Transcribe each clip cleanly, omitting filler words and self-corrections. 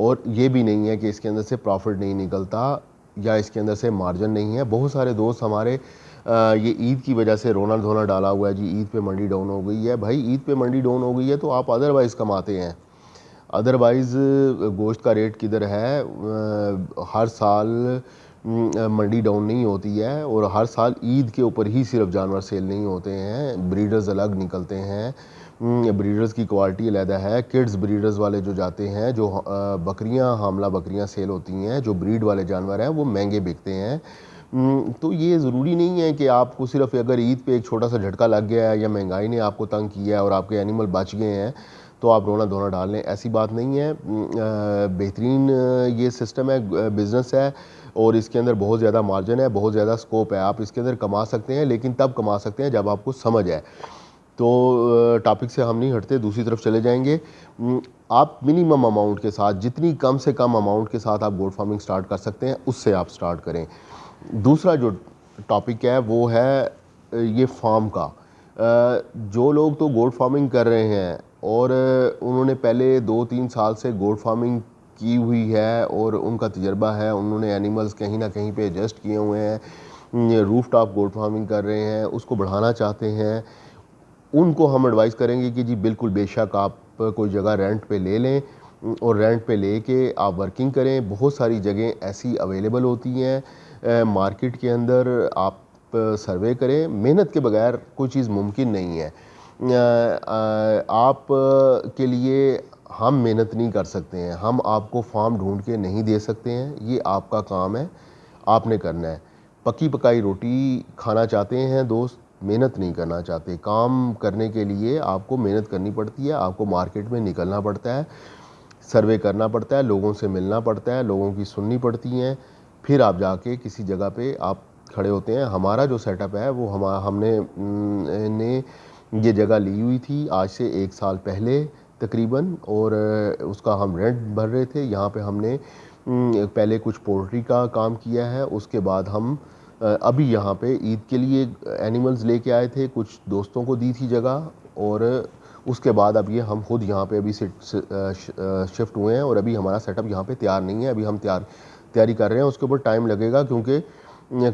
اور یہ بھی نہیں ہے کہ اس کے اندر سے پروفٹ نہیں نکلتا یا اس کے اندر سے مارجن نہیں ہے. بہت سارے دوست ہمارے یہ عید کی وجہ سے رونا دھونا ڈالا ہوا ہے جی عید پہ منڈی ڈاؤن ہو گئی ہے. بھائی عید پہ منڈی ڈاؤن ہو گئی ہے تو آپ ادروائز کماتے ہیں. ادروائز گوشت کا ریٹ کدھر ہے؟ ہر سال منڈی ڈاؤن نہیں ہوتی ہے اور ہر سال عید کے اوپر ہی صرف جانور سیل نہیں ہوتے ہیں. بریڈرز الگ نکلتے ہیں, بریڈرز کی کوالٹی علیحدہ ہے. کڈز بریڈرز والے جو جاتے ہیں, جو بکریاں حاملہ بکریاں سیل ہوتی ہیں, جو بریڈ والے جانور ہیں وہ مہنگے بکتے ہیں. تو یہ ضروری نہیں ہے کہ آپ کو صرف اگر عید پہ ایک چھوٹا سا جھٹکا لگ گیا ہے یا مہنگائی نے آپ کو تنگ کیا ہے اور آپ کے اینیمل بچ گئے ہیں تو آپ رونا دھونا ڈال لیں, ایسی بات نہیں ہے. بہترین یہ سسٹم ہے, بزنس ہے اور اس کے اندر بہت زیادہ مارجن ہے, بہت زیادہ سکوپ ہے. آپ اس کے اندر کما سکتے ہیں لیکن تب کما سکتے ہیں جب آپ کو سمجھ آئے. تو ٹاپک سے ہم نہیں ہٹتے, دوسری طرف چلے جائیں گے. آپ منیمم اماؤنٹ کے ساتھ, جتنی کم سے کم اماؤنٹ کے ساتھ آپ گوٹ فارمنگ سٹارٹ کر سکتے ہیں اس سے آپ سٹارٹ کریں. دوسرا جو ٹاپک ہے وہ ہے یہ فارم کا. جو لوگ تو گوٹ فارمنگ کر رہے ہیں اور انہوں نے پہلے 2-3 سال سے گوٹ فارمنگ کی ہوئی ہے اور ان کا تجربہ ہے, انہوں نے اینیملز کہیں نہ کہیں پہ ایڈجسٹ کیے ہوئے ہیں, روف ٹاپ گوٹ فارمنگ کر رہے ہیں, اس کو بڑھانا چاہتے ہیں, ان کو ہم ایڈوائز کریں گے کہ جی بالکل بے شک آپ کوئی جگہ رینٹ پہ لے لیں اور رینٹ پہ لے کے آپ ورکنگ کریں. بہت ساری جگہیں ایسی اویلیبل ہوتی ہیں مارکیٹ کے اندر, آپ سروے کریں. محنت کے بغیر کوئی چیز ممکن نہیں ہے. آپ کے لیے ہم محنت نہیں کر سکتے ہیں, ہم آپ کو فارم ڈھونڈ کے نہیں دے سکتے ہیں, یہ آپ کا کام ہے, آپ نے کرنا ہے. پکی پکائی روٹی کھانا چاہتے ہیں دوست, محنت نہیں کرنا چاہتے. کام کرنے کے لیے آپ کو محنت کرنی پڑتی ہے, آپ کو مارکیٹ میں نکلنا پڑتا ہے, سروے کرنا پڑتا ہے, لوگوں سے ملنا پڑتا ہے, لوگوں کی سننی پڑتی ہیں, پھر آپ جا کے کسی جگہ پہ آپ کھڑے ہوتے ہیں. ہمارا جو سیٹ اپ ہے وہ ہم نے یہ جگہ لی ہوئی تھی آج سے 1 سال پہلے تقریباً, اور اس کا ہم رینٹ بھر رہے تھے. یہاں پہ ہم نے پہلے کچھ پولٹری کا کام کیا ہے, اس کے بعد ہم ابھی یہاں پہ عید کے لیے اینیملز لے کے آئے تھے, کچھ دوستوں کو دی تھی جگہ, اور اس کے بعد اب یہ ہم خود یہاں پہ ابھی شفٹ ہوئے ہیں اور ابھی ہمارا سیٹ اپ یہاں پہ تیار نہیں ہے. ابھی ہم تیاری کر رہے ہیں, اس کے اوپر ٹائم لگے گا کیونکہ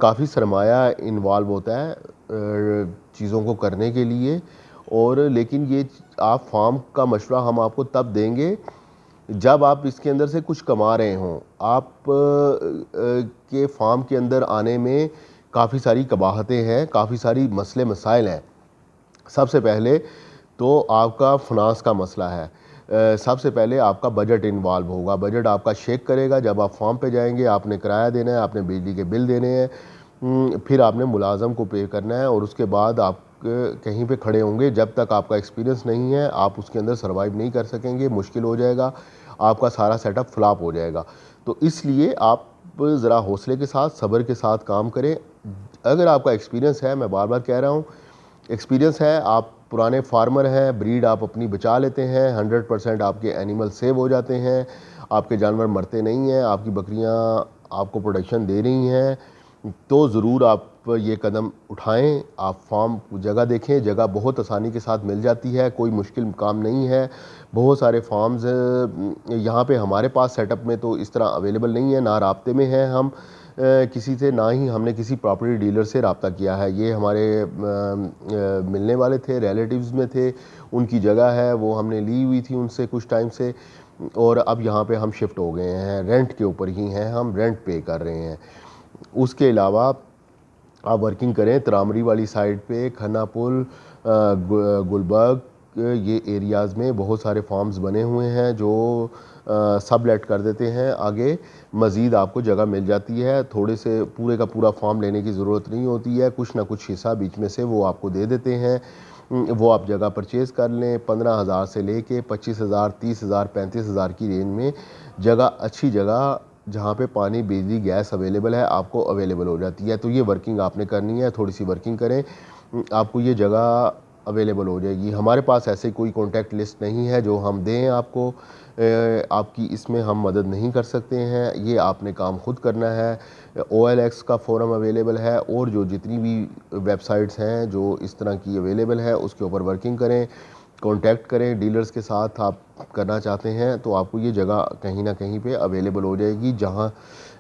کافی سرمایہ انوالو ہوتا ہے چیزوں کو کرنے کے لیے. اور لیکن یہ آپ فارم کا مشورہ ہم آپ کو تب دیں گے جب آپ اس کے اندر سے کچھ کما رہے ہوں. آپ کے فارم کے اندر آنے میں کافی ساری قباحتیں ہیں, کافی ساری مسئلے مسائل ہیں. سب سے پہلے تو آپ کا فنانس کا مسئلہ ہے. سب سے پہلے آپ کا بجٹ انوالو ہوگا, بجٹ آپ کا شیک کرے گا. جب آپ فارم پہ جائیں گے آپ نے کرایہ دینا ہے, آپ نے بجلی کے بل دینے ہیں, پھر آپ نے ملازم کو پے کرنا ہے, اور اس کے بعد آپ کہیں پہ کھڑے ہوں گے. جب تک آپ کا ایکسپیرینس نہیں ہے آپ اس کے اندر سروائیو نہیں کر سکیں گے, مشکل ہو جائے گا, آپ کا سارا سیٹ اپ فلاپ ہو جائے گا. تو اس لیے آپ ذرا حوصلے کے ساتھ, صبر کے ساتھ کام کریں. اگر آپ کا ایکسپیرینس ہے, میں بار بار کہہ رہا ہوں, ایکسپیرینس ہے, آپ پرانے فارمر ہیں, بریڈ آپ اپنی بچا لیتے ہیں, 100% آپ کے اینیمل سیو ہو جاتے ہیں, آپ کے جانور مرتے نہیں ہیں, آپ کی بکریاں آپ کو پروڈکشن دے رہی ہیں, تو ضرور آپ یہ قدم اٹھائیں. آپ فارم جگہ دیکھیں, جگہ بہت آسانی کے ساتھ مل جاتی ہے, کوئی مشکل کام نہیں ہے. بہت سارے فارمز یہاں پہ ہمارے پاس سیٹ اپ میں تو اس طرح اویلیبل نہیں ہے, نہ رابطے میں ہیں ہم کسی سے, نہ ہی ہم نے کسی پراپرٹی ڈیلر سے رابطہ کیا ہے. یہ ہمارے ملنے والے تھے, ریلیٹیوز میں تھے, ان کی جگہ ہے, وہ ہم نے لی ہوئی تھی ان سے کچھ ٹائم سے, اور اب یہاں پہ ہم شفٹ ہو گئے ہیں, رینٹ کے اوپر ہی ہیں, ہم رینٹ پے کر رہے ہیں. اس کے علاوہ آپ ورکنگ کریں ترامری والی سائڈ پہ, کھنا پل, گلبرگ, یہ ایریاز میں بہت سارے فارمز بنے ہوئے ہیں جو سب لیٹ کر دیتے ہیں. آگے مزید آپ کو جگہ مل جاتی ہے, تھوڑے سے پورے کا پورا فارم لینے کی ضرورت نہیں ہوتی ہے, کچھ نہ کچھ حصہ بیچ میں سے وہ آپ کو دے دیتے ہیں. وہ آپ جگہ پرچیز کر لیں, 15,000 سے لے کے 25,000, 30,000, 35,000 کی رینج میں جگہ, اچھی جگہ جہاں پہ پانی, بجلی, گیس اویلیبل ہے آپ کو اویلیبل ہو جاتی ہے. تو یہ ورکنگ آپ نے کرنی ہے, تھوڑی سی ورکنگ کریں, آپ کو یہ جگہ اویلیبل ہو جائے گی. ہمارے پاس ایسے کوئی کانٹیکٹ لسٹ نہیں ہے جو ہم دیں آپ کو, آپ کی اس میں ہم مدد نہیں کر سکتے ہیں, یہ آپ نے کام خود کرنا ہے. OLX کا فورم اویلیبل ہے, اور جو جتنی بھی ویب سائٹس ہیں جو اس طرح کی اویلیبل ہے اس کے اوپر ورکنگ کریں. کانٹیکٹ کریں ڈیلرز کے ساتھ. آپ کرنا چاہتے ہیں تو آپ کو یہ جگہ کہیں نہ کہیں پہ اویلیبل ہو جائے گی, جہاں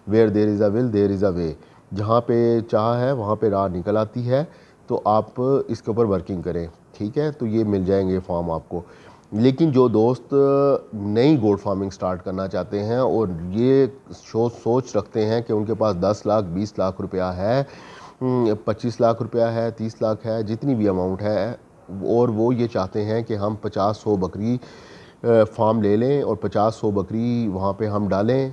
ویئر دیر از اے ول دیر از اے وے, جہاں پہ چاہ ہے وہاں پہ راہ نکل آتی ہے. تو آپ اس کے اوپر ورکنگ کریں, ٹھیک ہے. تو یہ مل جائیں گے فارم آپ کو. لیکن جو دوست نئی گوٹ فارمنگ سٹارٹ کرنا چاہتے ہیں اور یہ سوچ رکھتے ہیں کہ ان کے پاس 10 لاکھ 20 لاکھ روپیہ ہے, 25 لاکھ روپیہ ہے, 30 لاکھ ہے, جتنی بھی اماؤنٹ ہے, اور وہ یہ چاہتے ہیں کہ ہم 50-100 بکری فارم لے لیں اور 50-100 بکری وہاں پہ ہم ڈالیں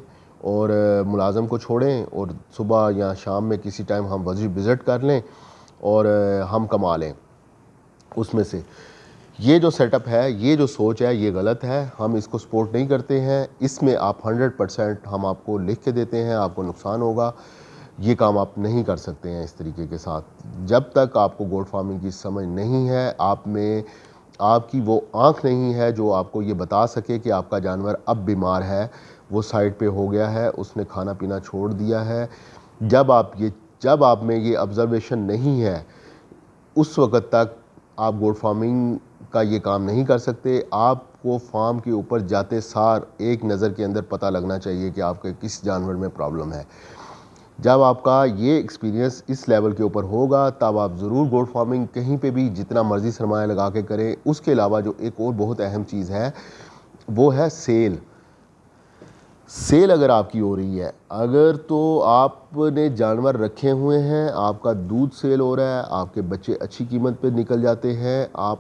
اور ملازم کو چھوڑیں اور صبح یا شام میں کسی ٹائم ہم وزٹ کر لیں اور ہم کما لیں اس میں سے. یہ جو سیٹ اپ ہے, یہ جو سوچ ہے, یہ غلط ہے. ہم اس کو سپورٹ نہیں کرتے ہیں. اس میں آپ 100% ہم آپ کو لکھ کے دیتے ہیں, آپ کو نقصان ہوگا. یہ کام آپ نہیں کر سکتے ہیں اس طریقے کے ساتھ. جب تک آپ کو گوٹ فارمنگ کی سمجھ نہیں ہے, آپ میں آپ کی وہ آنکھ نہیں ہے جو آپ کو یہ بتا سکے کہ آپ کا جانور اب بیمار ہے, وہ سائڈ پہ ہو گیا ہے, اس نے کھانا پینا چھوڑ دیا ہے. جب آپ میں یہ آبزرویشن نہیں ہے, اس وقت تک آپ گوٹ فارمنگ کا یہ کام نہیں کر سکتے. آپ کو فارم کے اوپر جاتے سار ایک نظر کے اندر پتہ لگنا چاہیے کہ آپ کے کس جانور میں پرابلم ہے. جب آپ کا یہ ایکسپیرینس اس لیول کے اوپر ہوگا تب آپ ضرور گوٹ فارمنگ کہیں پہ بھی جتنا مرضی سرمایہ لگا کے کریں. اس کے علاوہ جو ایک اور بہت اہم چیز ہے وہ ہے سیل. اگر آپ کی ہو رہی ہے, اگر تو آپ نے جانور رکھے ہوئے ہیں, آپ کا دودھ سیل ہو رہا ہے, آپ کے بچے اچھی قیمت پہ نکل جاتے ہیں, آپ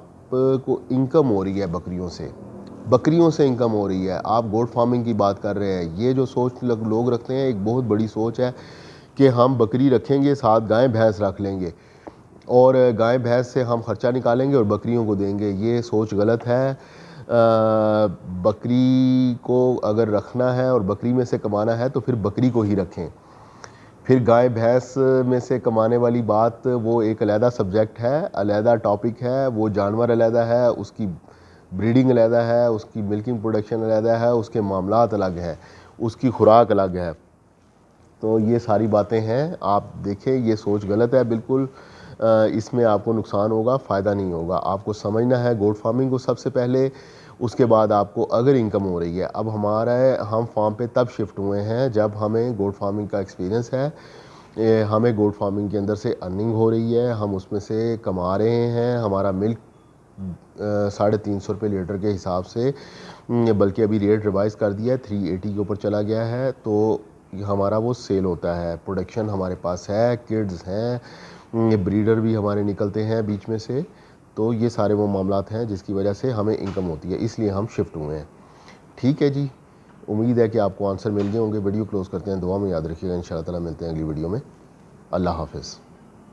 کو انکم ہو رہی ہے بکریوں سے انکم ہو رہی ہے, آپ گوٹ فارمنگ کی بات کر رہے ہیں. یہ جو سوچ لوگ رکھتے ہیں ایک بہت بڑی سوچ ہے کہ ہم بکری رکھیں گے, ساتھ گائیں بھینس رکھ لیں گے اور گائیں بھینس سے ہم خرچہ نکالیں گے اور بکریوں کو دیں گے. یہ سوچ غلط ہے. بکری کو اگر رکھنا ہے اور بکری میں سے کمانا ہے تو پھر بکری کو ہی رکھیں. پھر گائے بھینس میں سے کمانے والی بات وہ ایک علیحدہ سبجیکٹ ہے, علیحدہ ٹاپک ہے. وہ جانور علیحدہ ہے, اس کی بریڈنگ علیحدہ ہے, اس کی ملکنگ پروڈکشن علیحدہ ہے, اس کے معاملات الگ ہیں, اس کی خوراک الگ ہے. تو یہ ساری باتیں ہیں. آپ دیکھیں یہ سوچ غلط ہے بالکل. اس میں آپ کو نقصان ہوگا, فائدہ نہیں ہوگا. آپ کو سمجھنا ہے گوٹ فارمنگ کو سب سے پہلے, اس کے بعد آپ کو اگر انکم ہو رہی ہے. اب ہم فارم پہ تب شفٹ ہوئے ہیں جب ہمیں گوٹ فارمنگ کا ایکسپیرینس ہے, ہمیں گوٹ فارمنگ کے اندر سے ارننگ ہو رہی ہے, ہم اس میں سے کما رہے ہیں. ہمارا ملک 350 روپے لیٹر کے حساب سے, بلکہ ابھی ریٹ ریوائز کر دیا ہے, 380 کے اوپر چلا گیا ہے. تو ہمارا وہ سیل ہوتا ہے, پروڈکشن ہمارے پاس ہے, کڈز ہیں, بریڈر بھی ہمارے نکلتے ہیں بیچ میں سے. تو یہ سارے وہ معاملات ہیں جس کی وجہ سے ہمیں انکم ہوتی ہے, اس لیے ہم شفٹ ہوئے ہیں. ٹھیک ہے جی, امید ہے کہ آپ کو آنسر مل گئے ہوں گے. ویڈیو کلوز کرتے ہیں, دعا میں یاد رکھیے گا. ان شاء اللہ تعالیٰ ملتے ہیں اگلی ویڈیو میں. اللہ حافظ.